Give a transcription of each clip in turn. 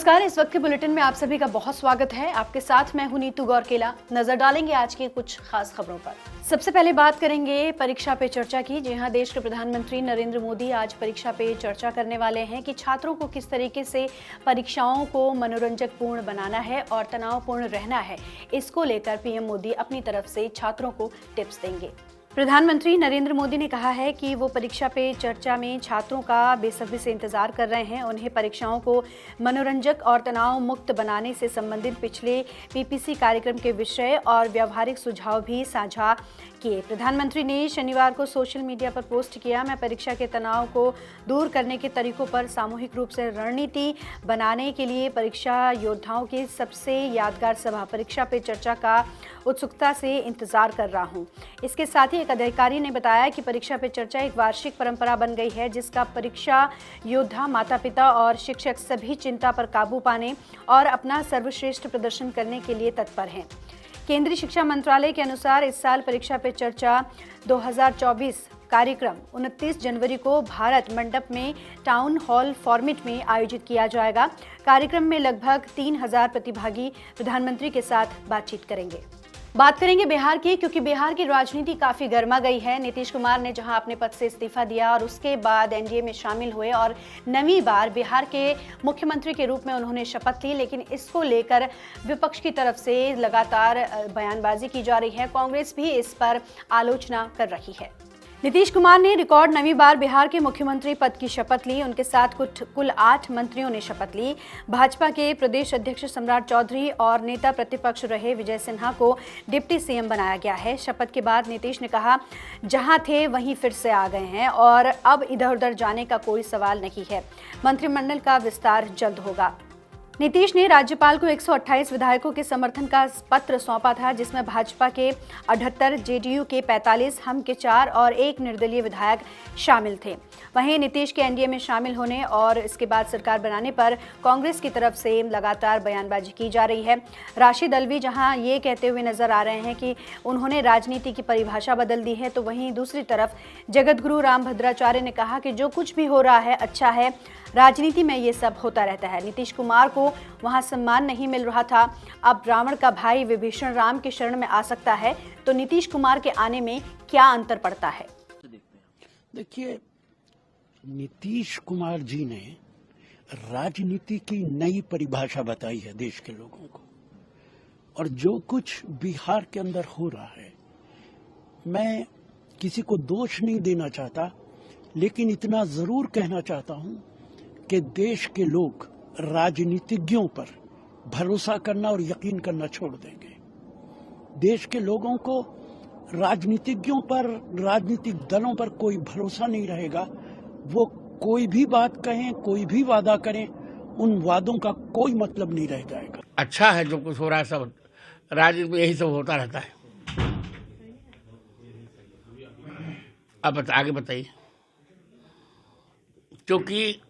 नमस्कार। इस वक्त के बुलेटिन में आप सभी का बहुत स्वागत है। आपके साथ मैं हूं नीतू गौरकेला। नजर डालेंगे आज की कुछ खास खबरों पर। सबसे पहले बात करेंगे परीक्षा पे चर्चा की। जी हां, देश के प्रधानमंत्री नरेंद्र मोदी आज परीक्षा पे चर्चा करने वाले हैं कि छात्रों को किस तरीके से परीक्षाओं को मनोरंजक पूर्ण बनाना है और तनावपूर्ण रहना है। इसको लेकर पीएम मोदी अपनी तरफ से छात्रों को टिप्स देंगे। प्रधानमंत्री नरेंद्र मोदी ने कहा है कि वो परीक्षा पे चर्चा में छात्रों का बेसब्री से इंतजार कर रहे हैं। उन्हें परीक्षाओं को मनोरंजक और तनाव मुक्त बनाने से संबंधित पिछले पीपीसी कार्यक्रम के विषय और व्यावहारिक सुझाव भी साझा किए। प्रधानमंत्री ने शनिवार को सोशल मीडिया पर पोस्ट किया, मैं परीक्षा के तनाव को दूर करने के तरीकों पर सामूहिक रूप से रणनीति बनाने के लिए परीक्षा योद्धाओं की सबसे यादगार सभा परीक्षा पे चर्चा का उत्सुकता से इंतजार कर रहा हूं। इसके साथ ही एक अधिकारी ने बताया कि परीक्षा पे चर्चा एक वार्षिक परंपरा बन गई है, जिसका परीक्षा योद्धा, माता पिता और शिक्षक सभी चिंता पर काबू पाने और अपना सर्वश्रेष्ठ प्रदर्शन करने के लिए तत्पर हैं। केंद्रीय शिक्षा मंत्रालय के अनुसार इस साल परीक्षा पे चर्चा 2024 कार्यक्रम 29 जनवरी को भारत मंडप में टाउन हॉल फॉर्मेट में आयोजित किया जाएगा। कार्यक्रम में लगभग 3000 प्रतिभागी प्रधानमंत्री के साथ बातचीत करेंगे। बात करेंगे बिहार की, क्योंकि बिहार की राजनीति काफी गर्मा गई है। नीतीश कुमार ने जहां अपने पद से इस्तीफा दिया और उसके बाद एनडीए में शामिल हुए और नवीं बार बिहार के मुख्यमंत्री के रूप में उन्होंने शपथ ली, लेकिन इसको लेकर विपक्ष की तरफ से लगातार बयानबाजी की जा रही है। कांग्रेस भी इस पर आलोचना कर रही है। नीतीश कुमार ने रिकॉर्ड नवीं बार बिहार के मुख्यमंत्री पद की शपथ ली। उनके साथ कुल 8 मंत्रियों ने शपथ ली। भाजपा के प्रदेश अध्यक्ष सम्राट चौधरी और नेता प्रतिपक्ष रहे विजय सिन्हा को डिप्टी सीएम बनाया गया है। शपथ के बाद नीतीश ने कहा, जहां थे वहीं फिर से आ गए हैं और अब इधर उधर जाने का कोई सवाल नहीं है। मंत्रिमंडल का विस्तार जल्द होगा। नीतीश ने राज्यपाल को 128 विधायकों के समर्थन का पत्र सौंपा था, जिसमें भाजपा के 78, जेडीयू के 45, हम के 4 और 1 निर्दलीय विधायक शामिल थे। वहीं नीतीश के एनडीए में शामिल होने और इसके बाद सरकार बनाने पर कांग्रेस की तरफ से लगातार बयानबाजी की जा रही है। राशिद अल्वी जहां ये कहते हुए नजर आ रहे हैं कि उन्होंने राजनीति की परिभाषा बदल दी है, तो वहीं दूसरी तरफ जगतगुरु रामभद्राचार्य ने कहा कि जो कुछ भी हो रहा है अच्छा है, राजनीति में ये सब होता रहता है। नीतीश कुमार को वहां सम्मान नहीं मिल रहा था, अब रावण का भाई विभीषण राम के शरण में आ सकता है, तो नीतीश कुमार के आने में क्या अंतर पड़ता है? देखिए, नीतीश कुमार जी ने राजनीति की नई परिभाषा बताई है देश के लोगों को, और जो कुछ बिहार के अंदर हो रहा है, मैं किसी को दोष नहीं देना चाहता, लेकिन इतना जरूर कहना चाहता हूं कि देश के लोग राजनीतिज्ञों पर भरोसा करना और यकीन करना छोड़ देंगे। देश के लोगों को राजनीतिज्ञों पर, राजनीतिक दलों पर कोई भरोसा नहीं रहेगा। वो कोई भी बात कहें, कोई भी वादा करें, उन वादों का कोई मतलब नहीं रह जाएगा। अच्छा है जो कुछ हो रहा है, सब राजनीति में यही सब होता रहता है। अब आगे बताइए। क्योंकि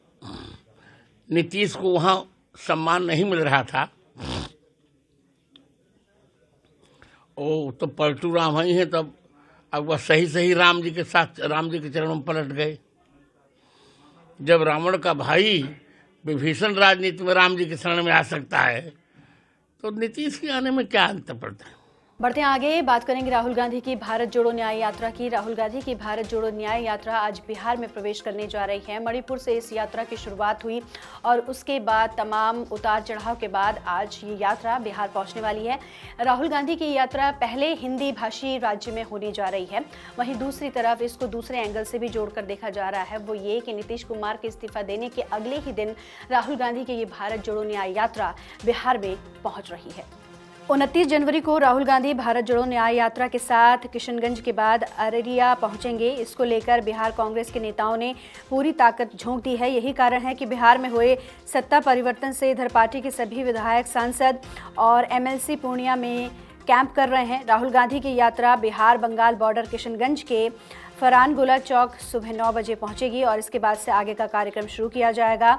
नीतीश को वहां सम्मान नहीं मिल रहा था, वो तो पलटू राम ही है, तब अब वह सही राम जी के साथ, राम जी के चरणों में पलट गए। जब रावण का भाई विभीषण राजनीति में राम जी के शरण में आ सकता है, तो नीतीश के आने में क्या अंतर पड़ता है? बढ़ते आगे, बात करेंगे राहुल गांधी की भारत जोड़ो न्याय यात्रा की। राहुल गांधी की भारत जोड़ो न्याय यात्रा आज बिहार में प्रवेश करने जा रही है। मणिपुर से इस यात्रा की शुरुआत हुई और उसके बाद तमाम उतार चढ़ाव के बाद आज ये यात्रा बिहार पहुंचने वाली है। राहुल गांधी की यात्रा पहले हिंदी भाषी राज्य में होने जा रही है। वहीं दूसरी तरफ इसको दूसरे एंगल से भी जोड़कर देखा जा रहा है, वो ये कि नीतीश कुमार के इस्तीफा देने के अगले ही दिन राहुल गांधी की ये भारत जोड़ो न्याय यात्रा बिहार में पहुंच रही है। 29 जनवरी को राहुल गांधी भारत जोड़ो न्याय यात्रा के साथ किशनगंज के बाद अररिया पहुंचेंगे। इसको लेकर बिहार कांग्रेस के नेताओं ने पूरी ताकत झोंक दी है। यही कारण है कि बिहार में हुए सत्ता परिवर्तन से इधर पार्टी के सभी विधायक, सांसद और एमएलसी पूर्णिया में कैंप कर रहे हैं। राहुल गांधी की यात्रा बिहार बंगाल बॉर्डर किशनगंज के फरहान गोला चौक सुबह 9 बजे पहुंचेगी और इसके बाद से आगे का कार्यक्रम शुरू किया जाएगा।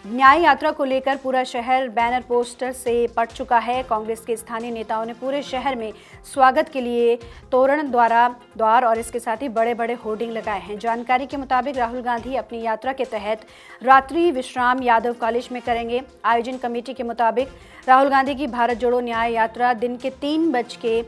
न्याय यात्रा को लेकर पूरा शहर बैनर पोस्टर से पट चुका है। कांग्रेस के स्थानीय नेताओं ने पूरे शहर में स्वागत के लिए तोरण द्वार और इसके साथ ही बड़े बड़े होर्डिंग लगाए हैं। जानकारी के मुताबिक राहुल गांधी अपनी यात्रा के तहत रात्रि विश्राम यादव कॉलेज में करेंगे। आयोजन कमेटी के मुताबिक राहुल गांधी की भारत जोड़ो न्याय यात्रा दिन के 3 बज के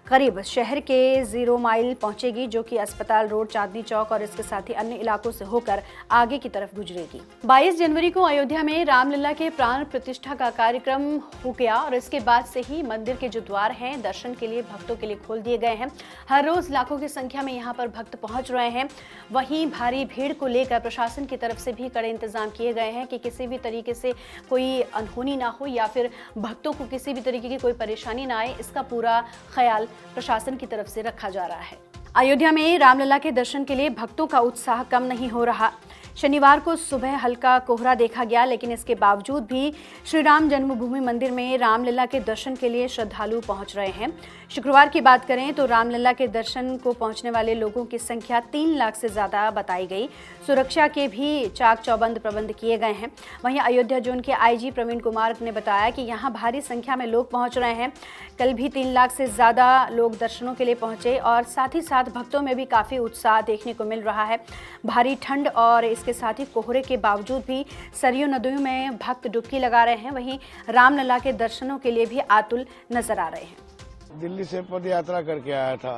करीब शहर के 0 माइल पहुंचेगी, जो कि अस्पताल रोड, चांदनी चौक और इसके साथ ही अन्य इलाकों से होकर आगे की तरफ गुजरेगी। 22 जनवरी को अयोध्या में रामलला के प्राण प्रतिष्ठा का कार्यक्रम हो गया और इसके बाद से ही मंदिर के जो द्वार हैं दर्शन के लिए भक्तों के लिए खोल दिए गए हैं। हर रोज लाखों की संख्या में यहाँ पर भक्त पहुंच रहे हैं। वहीं भारी भीड़ को लेकर प्रशासन की तरफ से भी कड़े इंतजाम किए गए हैं कि किसी भी तरीके से कोई अनहोनी ना हो या फिर भक्तों को किसी भी तरीके की कोई परेशानी ना आए, इसका पूरा ख्याल प्रशासन की तरफ से रखा जा रहा है। अयोध्या में रामलला के दर्शन के लिए भक्तों का उत्साह कम नहीं हो रहा। शनिवार को सुबह हल्का कोहरा देखा गया, लेकिन इसके बावजूद भी श्री राम जन्मभूमि मंदिर में रामलला के दर्शन के लिए श्रद्धालु पहुंच रहे हैं। शुक्रवार की बात करें तो रामलला के दर्शन को पहुंचने वाले लोगों की संख्या 3 लाख से ज़्यादा बताई गई। सुरक्षा के भी चाक चौबंद प्रबंध किए गए हैं। वहीं अयोध्या जोन के आईजी प्रवीण कुमार ने बताया कि यहाँ भारी संख्या में लोग पहुँच रहे हैं। कल भी 3 लाख से ज़्यादा लोग दर्शनों के लिए पहुँचे और साथ ही साथ भक्तों में भी काफ़ी उत्साह देखने को मिल रहा है। भारी ठंड और इसके साथ ही कोहरे के बावजूद भी सरयू नदियों में भक्त डुबकी लगा रहे हैं। वहीं रामलला के दर्शनों के लिए भी आतुल नजर आ रहे हैं। दिल्ली से पद यात्रा करके आया था,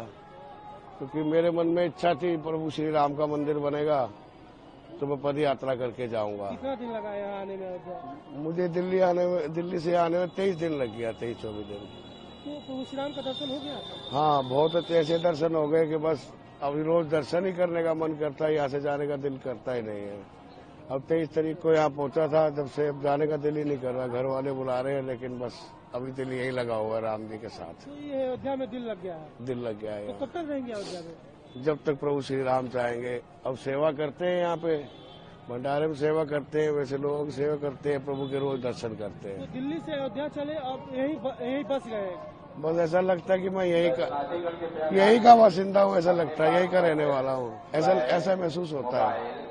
क्योंकि मेरे मन में इच्छा थी प्रभु श्री राम का मंदिर बनेगा तो मैं पद यात्रा करके जाऊंगा। कितना दिन लगा यहाँ आने में? मुझे दिल्ली से आने में 23 दिन लग गया, 23-24 दिन। तो प्रभु श्री राम का दर्शन हो गया? हाँ, बहुत अच्छे ऐसे दर्शन हो गए कि बस अभी रोज दर्शन ही करने का मन करता है, यहाँ से जाने का दिल करता ही नहीं है। अब 23 तारीख को यहाँ पहुंचा था, जब से अब जाने का दिल ही नहीं कर रहा। घर वाले बुला रहे हैं, लेकिन बस अभी दिल यही लगा हुआ है राम जी के साथ। तो ये अयोध्या में दिल लग गया है? दिल लग गया है। तो कब तक रहेंगे अयोध्या में? जब तक प्रभु श्री राम चाहेंगे। अब सेवा करते हैं यहाँ पे, भंडारे में सेवा करते हैं, वैसे लोगों की सेवा करते हैं, प्रभु के रोज दर्शन करते हैं। तो दिल्ली से अयोध्या चले, अब यही बस गए? बस ऐसा लगता है कि मैं यही का बासिंदा हूँ, ऐसा लगता है, यही का रहने वाला हूँ, ऐसा महसूस होता है।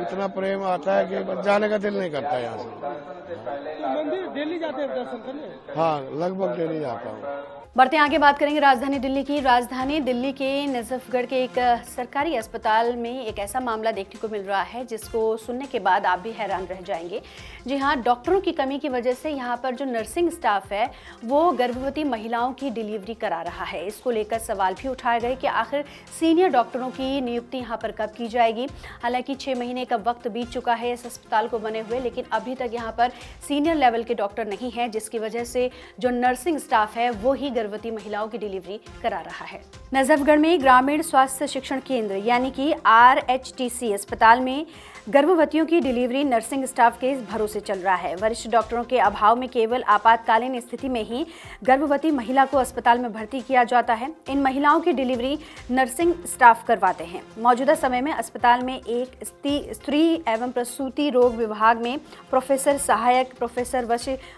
इतना प्रेम आता है कि बस जाने का दिल नहीं करता यहाँ से। तो मंदिर डेली जाते हैं दर्शन करने? हाँ, लगभग डेली जाता हूँ। बढ़ते आगे बात करेंगे राजधानी दिल्ली की। राजधानी दिल्ली के नजफगढ़ के एक सरकारी अस्पताल में एक ऐसा मामला देखने को मिल रहा है जिसको सुनने के बाद आप भी हैरान रह जाएंगे। जी हाँ, डॉक्टरों की कमी की वजह से यहाँ पर जो नर्सिंग स्टाफ है वो गर्भवती महिलाओं की डिलीवरी करा रहा है। इसको लेकर सवाल भी उठाए गए कि आखिर सीनियर डॉक्टरों की नियुक्ति यहाँ पर कब की जाएगी। हालांकि 6 महीने का वक्त बीत चुका है इस अस्पताल को बने हुए, लेकिन अभी तक यहाँ पर सीनियर लेवल के डॉक्टर नहीं है, जिसकी वजह से जो नर्सिंग स्टाफ है वो ही गर्भवती महिलाओं की डिलीवरी करा रहा है। नजफगढ़ में ग्रामीण स्वास्थ्य शिक्षण केंद्र यानी कि RHTC अस्पताल में गर्भवतियों की डिलीवरी नर्सिंग स्टाफ के भरोसे चल रहा है। वरिष्ठ डॉक्टरों के अभाव में केवल आपातकालीन स्थिति में ही गर्भवती महिला को अस्पताल में भर्ती किया जाता है। इन महिलाओं की डिलीवरी नर्सिंग स्टाफ करवाते हैं। मौजूदा समय में अस्पताल में एक स्त्री एवं प्रसूति रोग विभाग में प्रोफेसर सहायक प्रोफेसर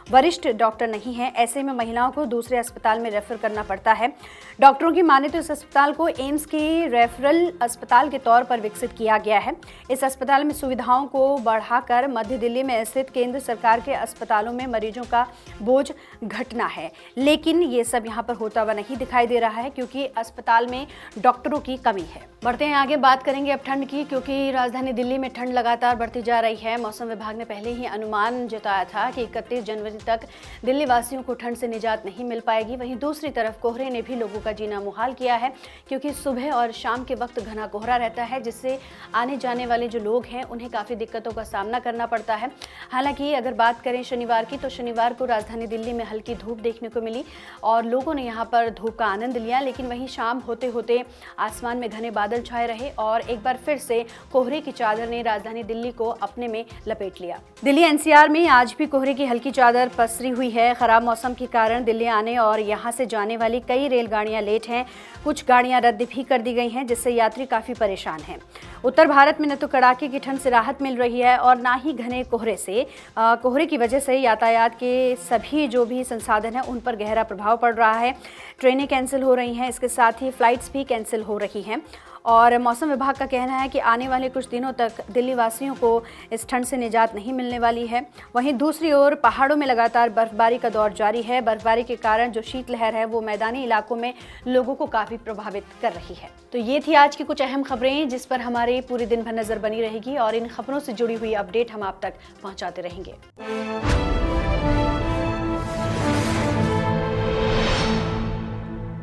वरिष्ठ डॉक्टर नहीं है। ऐसे में महिलाओं को दूसरे अस्पताल में रेफर करना पड़ता है। डॉक्टरों की माने तो इस अस्पताल को एम्स के रेफरल अस्पताल के तौर पर विकसित किया गया है। इस अस्पताल में सुविधाओं को बढ़ाकर मध्य दिल्ली में स्थित केंद्र सरकार के अस्पतालों में मरीजों का बोझ घटना है, लेकिन ये सब यहाँ पर होता हुआ नहीं दिखाई दे रहा है क्योंकि अस्पताल में डॉक्टरों की कमी है। बढ़ते हैं आगे, बात करेंगे अब ठंड की, क्योंकि राजधानी दिल्ली में ठंड लगातार बढ़ती जा रही है। मौसम विभाग ने पहले ही अनुमान जताया था कि 31 जनवरी तक दिल्ली वासियों को ठंड से निजात नहीं मिल पाएगी। वहीं दूसरी तरफ कोहरे ने भी लोगों का जीना मुहाल किया है, क्योंकि सुबह और शाम के वक्त घना कोहरा रहता है, जिससे आने जाने वाले जो लोग हैं उन्हें काफ़ी दिक्कतों का सामना करना पड़ता है। हालांकि अगर बात करें शनिवार की, तो शनिवार को राजधानी दिल्ली में हल्की धूप देखने को मिली और लोगों ने यहाँ पर धूप का आनंद लिया, लेकिन वहीं शाम होते होते आसमान में घने बादल छाए रहे और एक बार फिर से कोहरे की चादर ने राजधानी दिल्ली को अपने में लपेट लिया। दिल्ली NCR में आज भी कोहरे की हल्की चादर पसरी हुई है। खराब मौसम के कारण दिल्ली आने और यहाँ से जाने वाली कई रेलगाड़ियाँ लेट हैं। कुछ गाड़ियाँ रद्द भी कर दी गई हैं, जिससे यात्री काफ़ी परेशान हैं। उत्तर भारत में न तो कड़ाके की ठंड से राहत मिल रही है और ना ही घने कोहरे की वजह से यातायात के सभी जो भी संसाधन हैं उन पर गहरा प्रभाव पड़ रहा है। ट्रेनें कैंसिल हो रही हैं, इसके साथ ही फ्लाइट्स भी कैंसिल हो रही हैं और मौसम विभाग का कहना है कि आने वाले कुछ दिनों तक दिल्ली वासियों को इस ठंड से निजात नहीं मिलने वाली है। वहीं दूसरी ओर पहाड़ों में लगातार बर्फबारी का दौर जारी है। बर्फबारी के कारण जो शीतलहर है वो मैदानी इलाकों में लोगों को काफ़ी प्रभावित कर रही है। तो ये थी आज की कुछ अहम खबरें जिस पर हमारे पूरे दिन भर नज़र बनी रहेगी और इन खबरों से जुड़ी हुई अपडेट हम आप तक पहुँचाते रहेंगे।